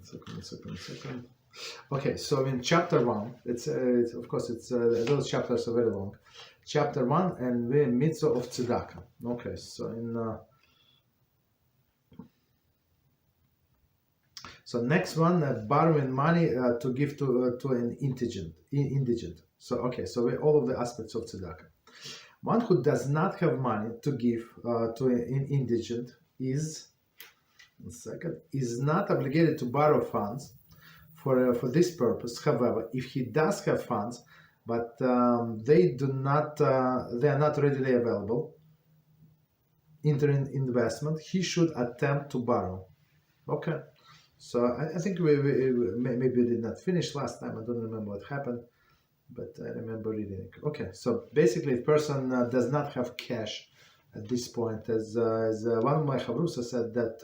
Second. Okay, so in chapter 1, it's of course those chapters are very long. Chapter 1 and the Mitzvah of Tzedakah. Okay, so so next one, borrowing money to give to an indigent. So okay, so all of the aspects of Tzedakah. One who does not have money to give to an indigent is not obligated to borrow funds for this purpose. However, if he does have funds, but they are not readily available, investment, he should attempt to borrow. Okay, so I think maybe we did not finish last time. I don't remember what happened, but I remember reading it. Okay, so basically, if person does not have cash at this point, as one of my chavrusa said that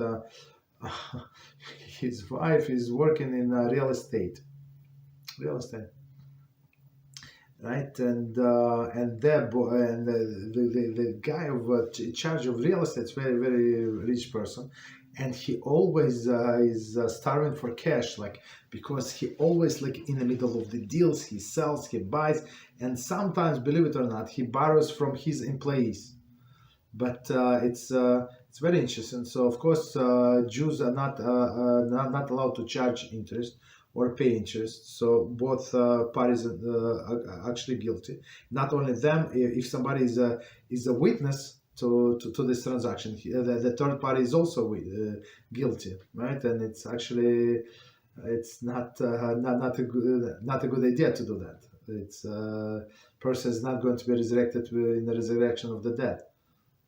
his wife is working in real estate, right? And the guy in charge of real estate is very, very rich person, and he always is starving for cash, like, because he always, like, in the middle of the deals, he sells, he buys, and sometimes, believe it or not, he borrows from his employees. But it's very interesting. So of course, Jews are not allowed to charge interest or pay interest. So both parties are actually guilty. Not only them. If somebody is a witness to this transaction, the third party is also guilty, right? And it's actually not a good idea to do that. It's person is not going to be resurrected in the resurrection of the dead.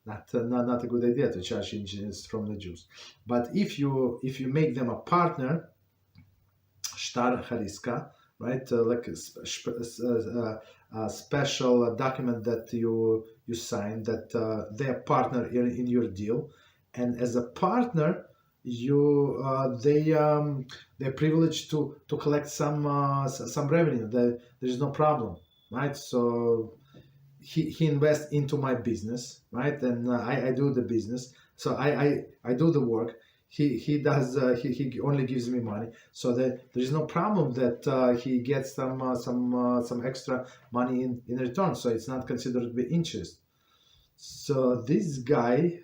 Not a good idea to charge interest from the Jews. But if you make them a partner, shtar hariska, right, like a special document that you sign that they are partner in your deal, and as a partner, they're privileged to collect some revenue. There is no problem, right? So he invests into my business, right? And I do the business. So I do the work. He does. He only gives me money. So there is no problem that he gets some extra money in return. So it's not considered to be interest. So this guy,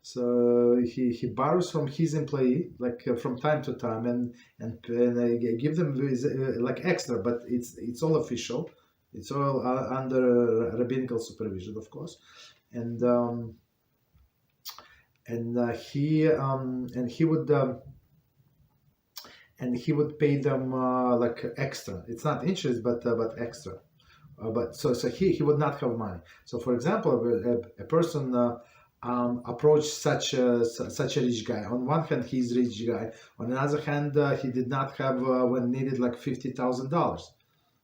so he borrows from his employee, like from time to time, and give them like extra, but it's all official. It's all under rabbinical supervision, of course, and he would pay them like extra. It's not interest, but extra. But so he would not have money. So, for example, a person approached such a rich guy. On one hand, he's a rich guy. On the other hand, he did not have when needed like $50,000.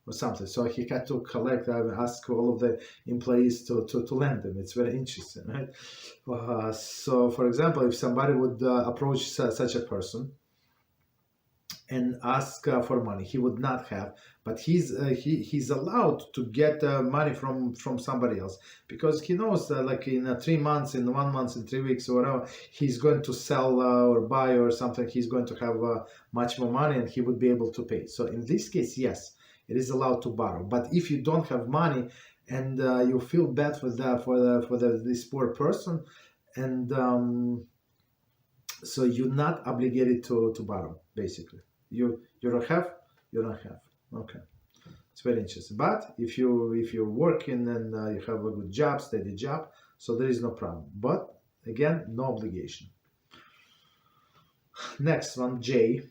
Or something, so he had to collect, ask all of the employees to lend them. It's very interesting, right? So, for example, if somebody would approach such a person and ask for money, he would not have, but he's allowed to get money from somebody else, because he knows that like in 3 months, in 1 month, in 3 weeks, or whatever, he's going to sell or buy or something. He's going to have much more money, and he would be able to pay. So in this case, yes, it is allowed to borrow. But if you don't have money and you feel bad for this poor person, and so you're not obligated to borrow. Basically, you don't have. Okay, it's very interesting. But if you're working and you have a good job, steady job, so there is no problem. But again, no obligation. Next one, J.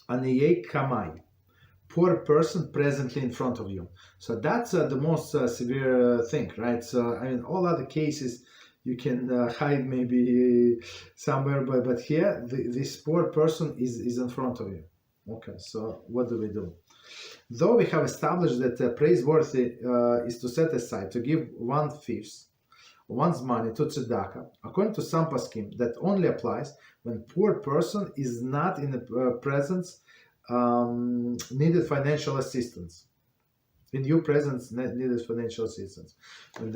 Aniyei kamai, poor person presently in front of you. So that's the most severe thing, right? So I mean, all other cases you can hide maybe somewhere, but here this poor person is in front of you. Okay, so what do we do? Though we have established that praiseworthy is to set aside, to give 1/5 one's money to tzedakah, according to some poskim, that only applies when poor person is not in the presence needed financial assistance. In your presence needed financial assistance. When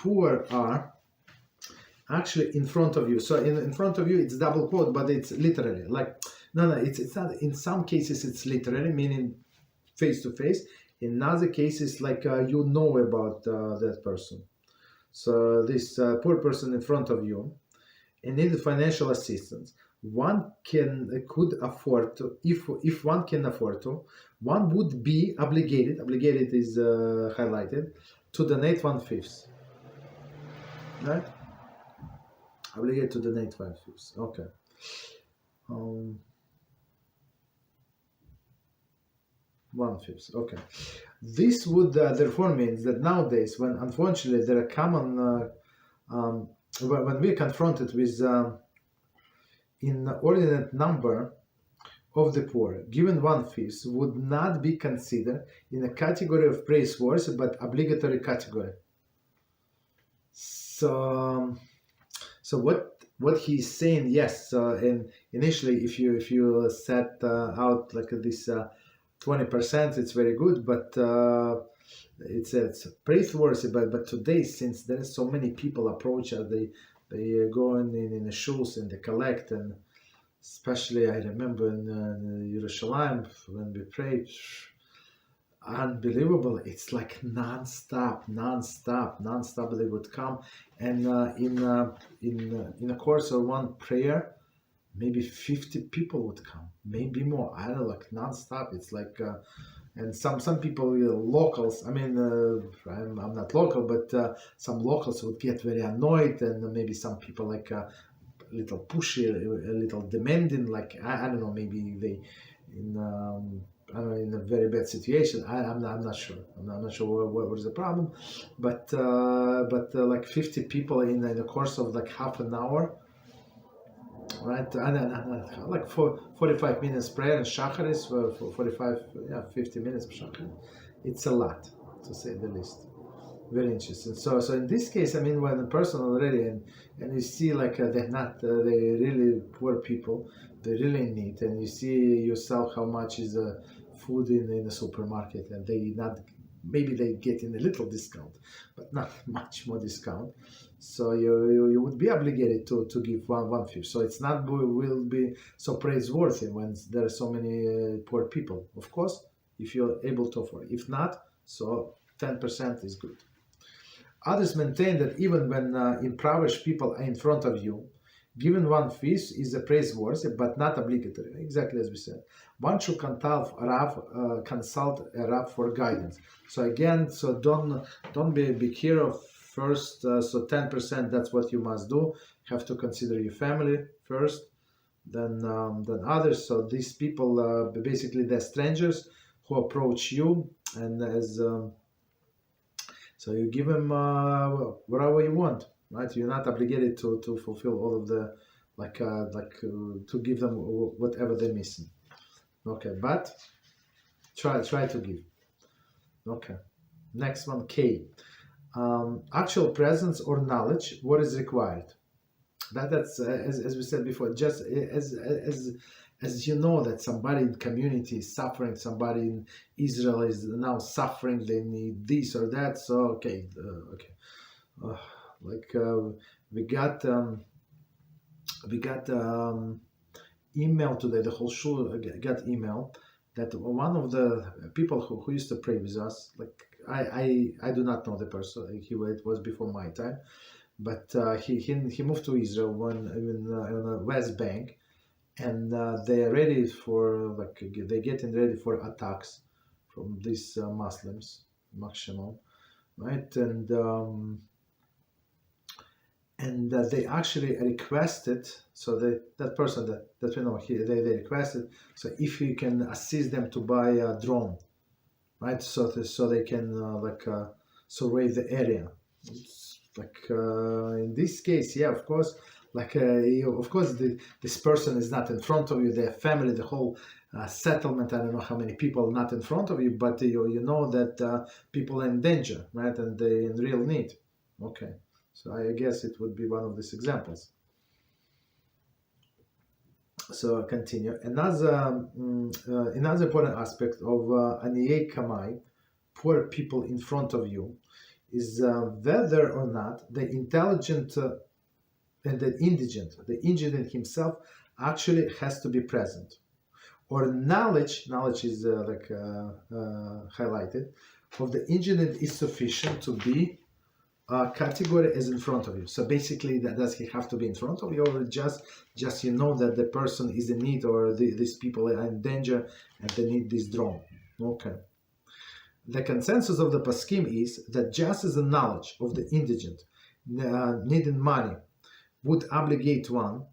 poor are actually in front of you. So in front of you, it's double quote, but it's literally like, no, it's not. In some cases, it's literally, meaning face to face. In other cases, like you know about that person. So this poor person in front of you and needed financial assistance. One could afford to, if one can afford to, one would be obligated. Obligated is highlighted to donate 1/5. Right? Obligated to donate 1/5. Okay. 1/5. Okay. This would therefore means that nowadays, when unfortunately there are common, when we're confronted with inordinate number of the poor, given 1/5 would not be considered in a category of praiseworthy but obligatory category. So what he's saying, yes, and initially if you set out like this 20%, it's very good, but it's praiseworthy. But today, since there are so many people approach us, they go in the shuls and they collect, and especially I remember in Yerushalayim when we prayed, unbelievable. It's like non-stop. They would come, and in a course of one prayer, maybe 50 people would come, maybe more. I don't know, like non-stop. It's like, and some people, locals. I mean, I'm not local, but some locals would get very annoyed, and maybe some people like a little pushy, a little demanding. Like I don't know, maybe they in a very bad situation. I'm not sure. I'm not sure what was the problem, but like 50 people in the course of like half an hour. Right, and like for 45 minutes prayer and shacharis for 50 minutes shachar. It's a lot, to say the least. Very interesting. So in this case, I mean, when a person already and you see like they're really poor people, they really need, and you see yourself how much is food in the supermarket, and maybe they get in a little discount, but not much more discount. So you would be obligated to give 1/5. So it's not will be so praiseworthy when there are so many poor people. Of course, if you're able to afford. If not, so 10% is good. Others maintain that even when impoverished people are in front of you, giving 1/5 is a praiseworthy but not obligatory. Exactly as we said. One should consult a Rav for guidance. So again, so don't be careful. First, so 10%, that's what you must do. Have to consider your family first, then others. So these people, basically, they're strangers who approach you, and so you give them whatever you want, right? You're not obligated to fulfill all of the to give them whatever they're missing. Okay, but try to give. Okay, next one, K. Actual presence or knowledge, what is required. That's as we said before, just as you know that somebody in community is suffering, somebody in Israel is now suffering, they need this or that. So okay, we got email today. The whole shul got email that one of the people who used to pray with us, like I do not know the person. It was before my time, but he moved to Israel on the West Bank, and they're ready for they're getting ready for attacks from these Muslims, maximum, right? And they actually requested. So that person that we know here, they requested. So if you can assist them to buy a drone. Right, so they can survey the area. It's in this case, yeah, of course, this person is not in front of you. Their family, the whole settlement. I don't know how many people not in front of you, but you know that people are in danger, right, and they in real need. Okay, so I guess it would be one of these examples. So continue. Another important aspect of aniyei kamai, poor people in front of you, is whether or not the intelligent and the indigent himself actually has to be present. Or knowledge is highlighted, of the indigent is sufficient to be category as in front of you. So basically, does he have to be in front of you, or just you know that the person is in need, or these people are in danger and they need this drone? Okay. The consensus of the Paskim is that just as the knowledge of the indigent needing money would obligate one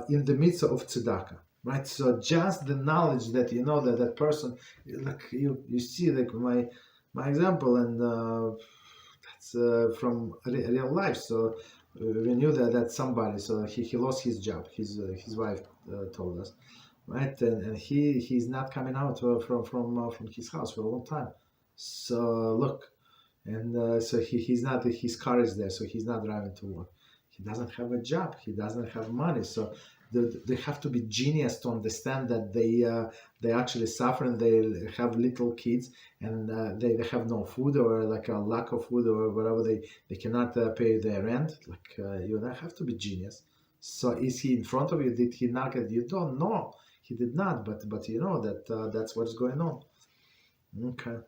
in the Mitzvah of Tzedakah, right? So just the knowledge that you know that person, like you see, like my example, and that's from real life. So we knew that somebody, so he lost his job. His wife told us, right? And he's not coming out from his house for a long time. So look, and so he's not, his car is there, so he's not driving to work. He doesn't have a job. He doesn't have money. So they have to be genius to understand that they actually suffer, and they have little kids, and they have no food, or like a lack of food, or whatever. They cannot pay their rent. Like you have to be genius. So is he in front of you? Did he knock at your door? No, he did not. But you know that that's what's going on. Okay.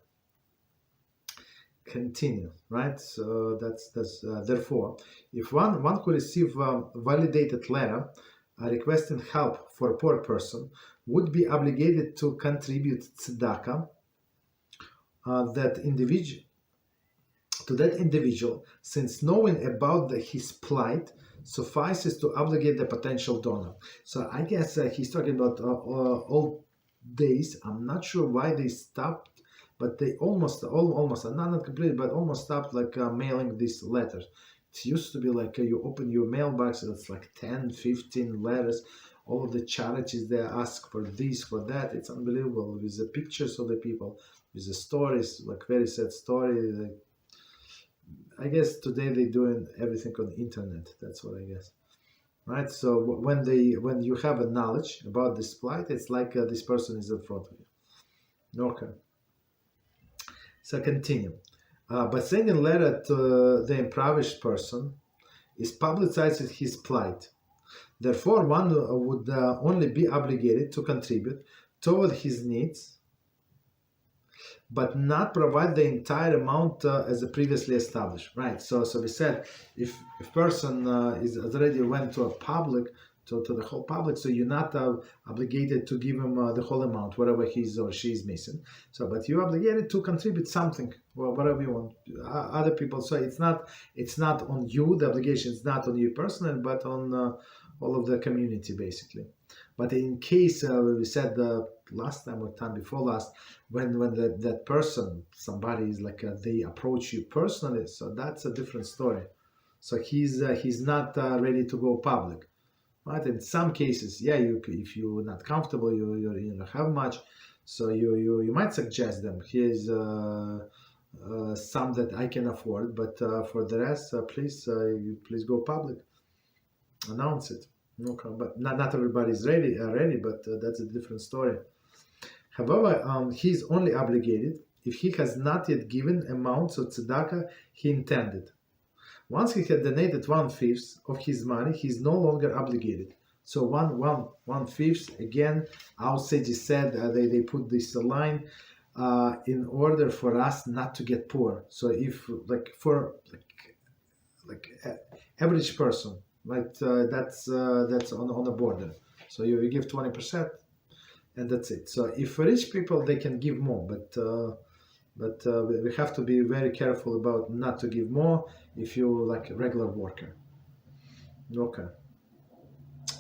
Continue, right? So that's therefore, if one who receive a validated letter requesting help for a poor person would be obligated to contribute tzedakah that individual, since knowing about his plight suffices to obligate the potential donor. So I guess he's talking about old days. I'm not sure why they stopped, but they almost not completely, but almost stopped like mailing these letters. It used to be like you open your mailbox and it's like 10, 15 letters. All of the charities, they ask for this, for that. It's unbelievable, with the pictures of the people, with the stories, like very sad story. Like, I guess today they're doing everything on the internet. That's what I guess. Right? So when you have a knowledge about this plight, it's like this person is in front of you. Okay. So continue. But sending a letter to the impoverished person is publicizing his plight. Therefore, one would only be obligated to contribute toward his needs, but not provide the entire amount as previously established. Right. So we said if person is already went to a public, to the whole public, so you're not obligated to give him the whole amount, whatever he's or she's missing. So, but you're obligated to contribute something, well, whatever you want. Other people. So it's not on you. The obligation is not on you personally, but on all of the community, basically. But in case we said last time or time before last, when that person, somebody is like they approach you personally, so that's a different story. So he's not ready to go public. Right? In some cases, yeah, if you're not comfortable, you don't have much, so you might suggest them. Here's some that I can afford, but for the rest, please go public, announce it. Okay, but not everybody is ready, but that's a different story. However, he is only obligated if he has not yet given amounts of tzedakah he intended. Once he had donated 1/5 of his money, he is no longer obligated. So 1/5 again. Our sages said they put this line in order for us not to get poor. So if for average person, right, that's on the border. So you give 20%, and that's it. So if rich people, they can give more, but we have to be very careful about not to give more if you're like a regular worker. Okay.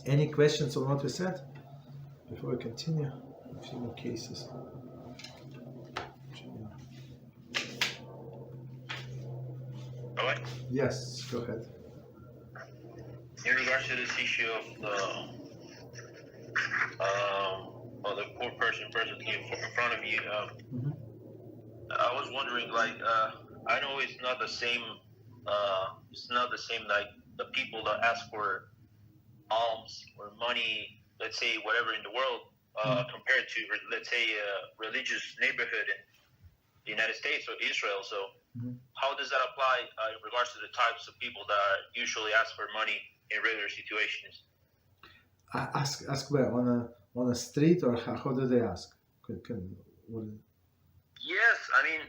Any questions on what we said before we continue? A few more cases. All right. Yes, go ahead. In regards to this issue of the poor person came in front of you, I was wondering, like, I know it's not the same. Like the people that ask for alms or money, let's say whatever in the world, compared to, let's say, a religious neighborhood in the United States or Israel. So how does that apply in regards to the types of people that usually ask for money in regular situations? Ask where, on a street, or how do they ask? Yes, I mean,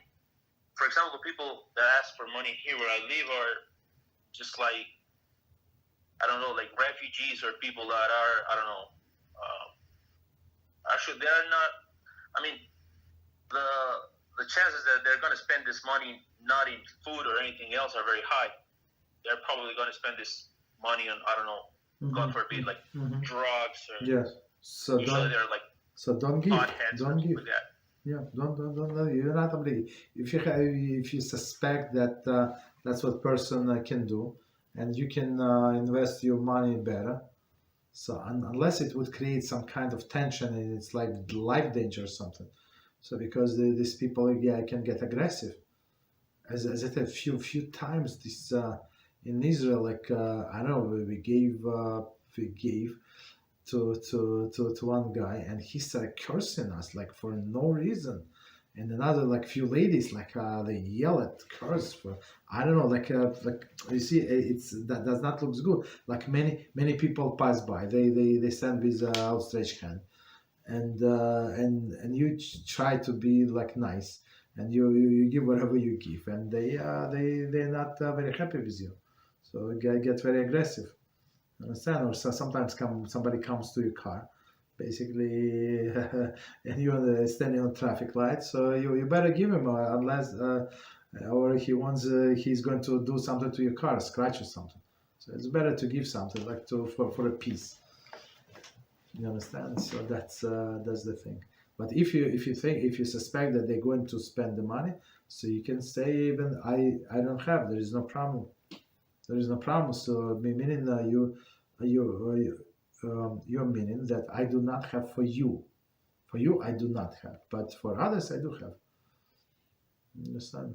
for example, people that ask for money here where I live are just like, I don't know, like refugees or people that are, I don't know, actually they're not, I mean, the chances that they're going to spend this money not in food or anything else are very high. They're probably going to spend this money on, I don't know, God forbid, like drugs or... Yes. So usually they're like... So don't give. Don't give. Like that. Yeah, don't. You're not obligated. If you suspect that that's what person can do, and you can invest your money better. So unless it would create some kind of tension, and it's like life danger or something. So because these people can get aggressive. As I said, few times this in Israel, like I don't know, we gave to one guy, and he started cursing us like for no reason, and another like few ladies like they yell at curse for, I don't know, like you see, that does not look good. Like many people pass by, they stand with outstretched hand, and you try to be like nice, and you give whatever you give, and they're not very happy with you, so you get very aggressive. Understand? Or sometimes somebody comes to your car, basically, and you're standing on traffic lights, so you better give him, unless or he's going to do something to your car, scratch or something. So it's better to give something, like for a peace. You understand? So that's the thing. But if you suspect that they're going to spend the money, so you can say, even I don't have. There is no problem. There is no problem. So meaning you're meaning that I do not have for you. For you, I do not have, but for others, I do have. You understand?